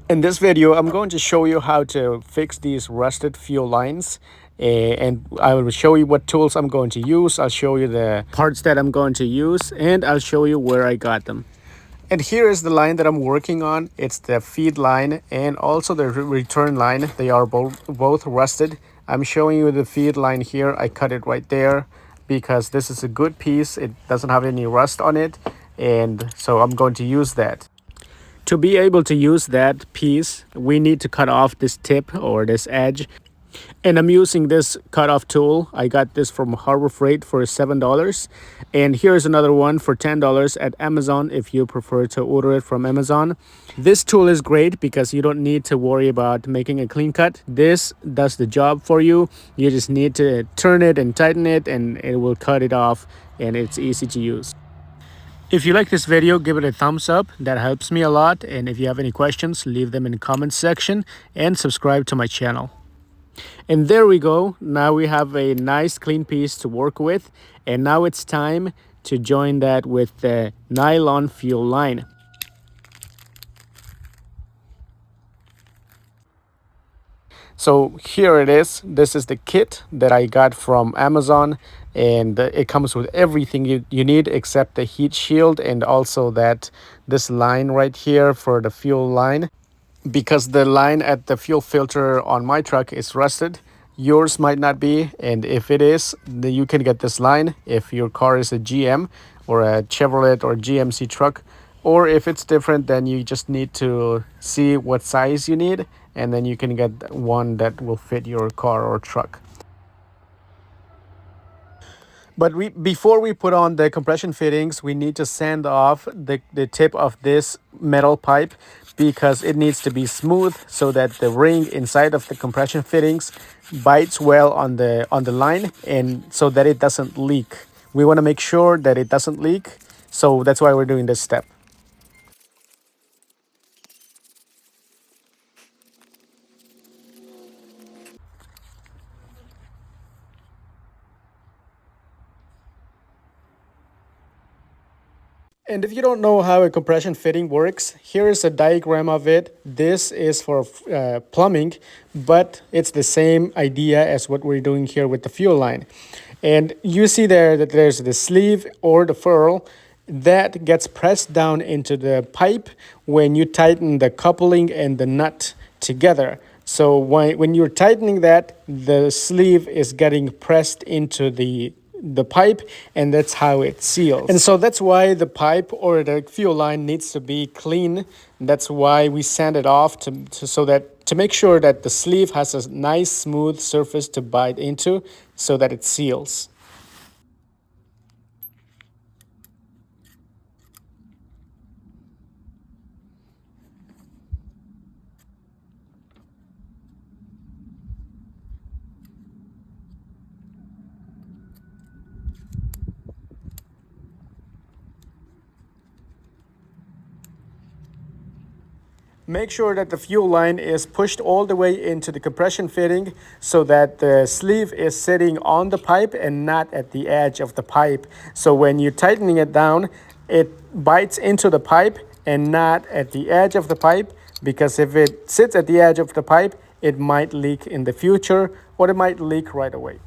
In this video, I'm going to show you how to fix these rusted fuel lines. And I will show you what tools I'm going to use. I'll show you the parts that I'm going to use, and I'll show you where I got them. And here is the line that I'm working on. It's the feed line and also the return line. They are both rusted. I'm showing you the feed line here. I cut it right there because this is a good piece. It doesn't have any rust on it. And so I'm going to use that. To be able to use that piece, we need to cut off this tip or this edge. And I'm using this cutoff tool. I got this from Harbor Freight for $7. And here's another one for $10 at Amazon if you prefer to order it from Amazon. This tool is great because you don't need to worry about making a clean cut. This does the job for you. You just need to turn it and tighten it and it will cut it off, and it's easy to use. If you like this video, give it a thumbs up. That helps me a lot. And if you have any questions, leave them in the comments section and subscribe to my channel. And there we go. Now we have a nice clean piece to work with. And now it's time to join that with the nylon fuel line. So here it is. This is the kit that I got from Amazon, and it comes with everything you need except the heat shield and also this line right here for the fuel line, because the line at the fuel filter on my truck is rusted. Yours might not be, and if it is, then you can get this line if your car is a GM or a Chevrolet or GMC truck. Or if it's different, then you just need to see what size you need, and then you can get one that will fit your car or truck. But before we put on the compression fittings, we need to sand off the tip of this metal pipe because it needs to be smooth so that the ring inside of the compression fittings bites well on the line, and so that it doesn't leak. We want to make sure that it doesn't leak, so that's why we're doing this step. And if you don't know how a compression fitting works, here is a diagram of it. This is for plumbing, but it's the same idea as what we're doing here with the fuel line. And you see there that there's the sleeve or the ferrule that gets pressed down into the pipe when you tighten the coupling and the nut together. So when you're tightening that, the sleeve is getting pressed into the pipe, and that's how it seals. And so that's why the pipe or the fuel line needs to be clean. That's why we sand it off to make sure that the sleeve has a nice smooth surface to bite into so that it seals. Make sure that the fuel line is pushed all the way into the compression fitting so that the sleeve is sitting on the pipe and not at the edge of the pipe. So when you're tightening it down, it bites into the pipe and not at the edge of the pipe, because if it sits at the edge of the pipe, it might leak in the future, or it might leak right away.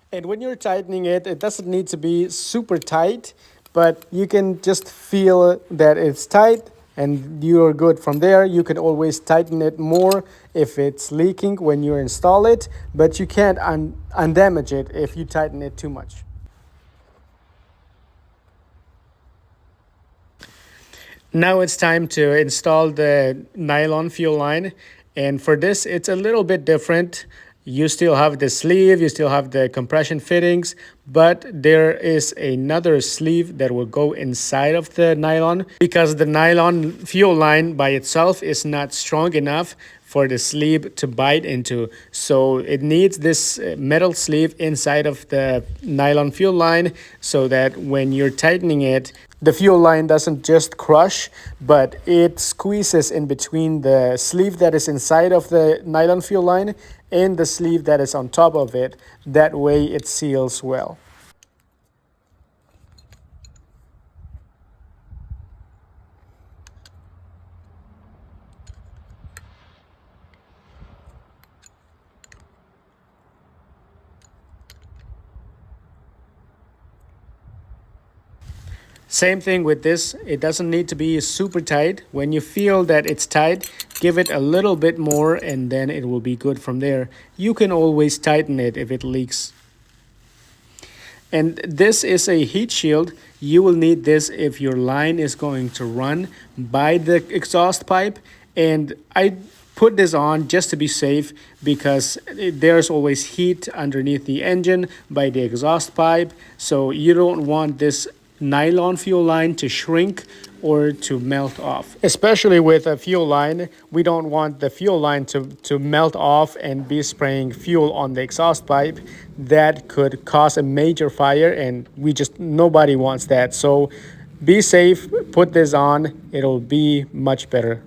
And when you're tightening it, it doesn't need to be super tight, but you can just feel that it's tight and you're good from there. You can always tighten it more if it's leaking when you install it, but you can't undamage it if you tighten it too much. Now it's time to install the nylon fuel line. And for this, it's a little bit different. You still have the sleeve, you still have the compression fittings, but there is another sleeve that will go inside of the nylon, because the nylon fuel line by itself is not strong enough for the sleeve to bite into. So it needs this metal sleeve inside of the nylon fuel line so that when you're tightening it, The fuel line doesn't just crush, but it squeezes in between the sleeve that is inside of the nylon fuel line and the sleeve that is on top of it. That way it seals well. Same thing with this, it doesn't need to be super tight. When you feel that it's tight, give it a little bit more and then it will be good from there. You can always tighten it if it leaks. And this is a heat shield. You will need this if your line is going to run by the exhaust pipe. And I put this on just to be safe because there's always heat underneath the engine by the exhaust pipe. So you don't want this nylon fuel line to shrink or to melt off. Especially with a fuel line, we don't want the fuel line to melt off and be spraying fuel on the exhaust pipe. That could cause a major fire and nobody wants that. So be safe, put this on, it'll be much better.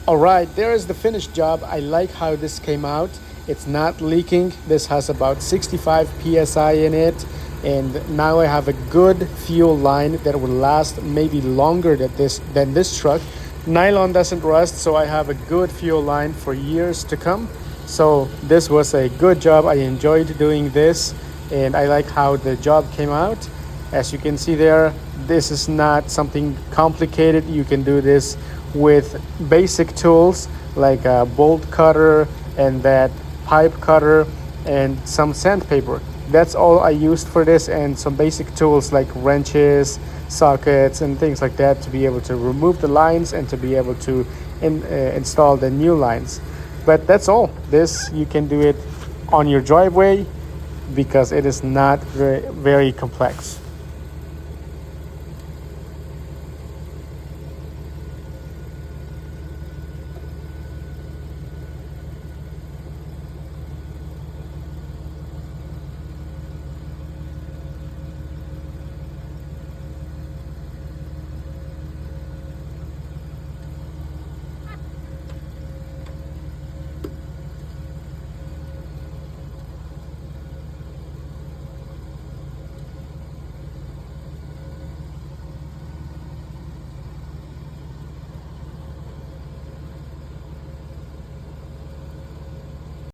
All right, there is the finished job. I like how this came out. It's not leaking. This has about 65 psi in it. And now I have a good fuel line that will last maybe longer than this truck. Nylon doesn't rust, so I have a good fuel line for years to come. So this was a good job. I enjoyed doing this, and I like how the job came out. As you can see there, this is not something complicated. You can do this with basic tools like a bolt cutter and that pipe cutter and some sandpaper. That's all I used for this, and some basic tools like wrenches, sockets, and things like that to be able to remove the lines and to be able to install the new lines. But that's all. This, you can do it on your driveway because it is not very complex.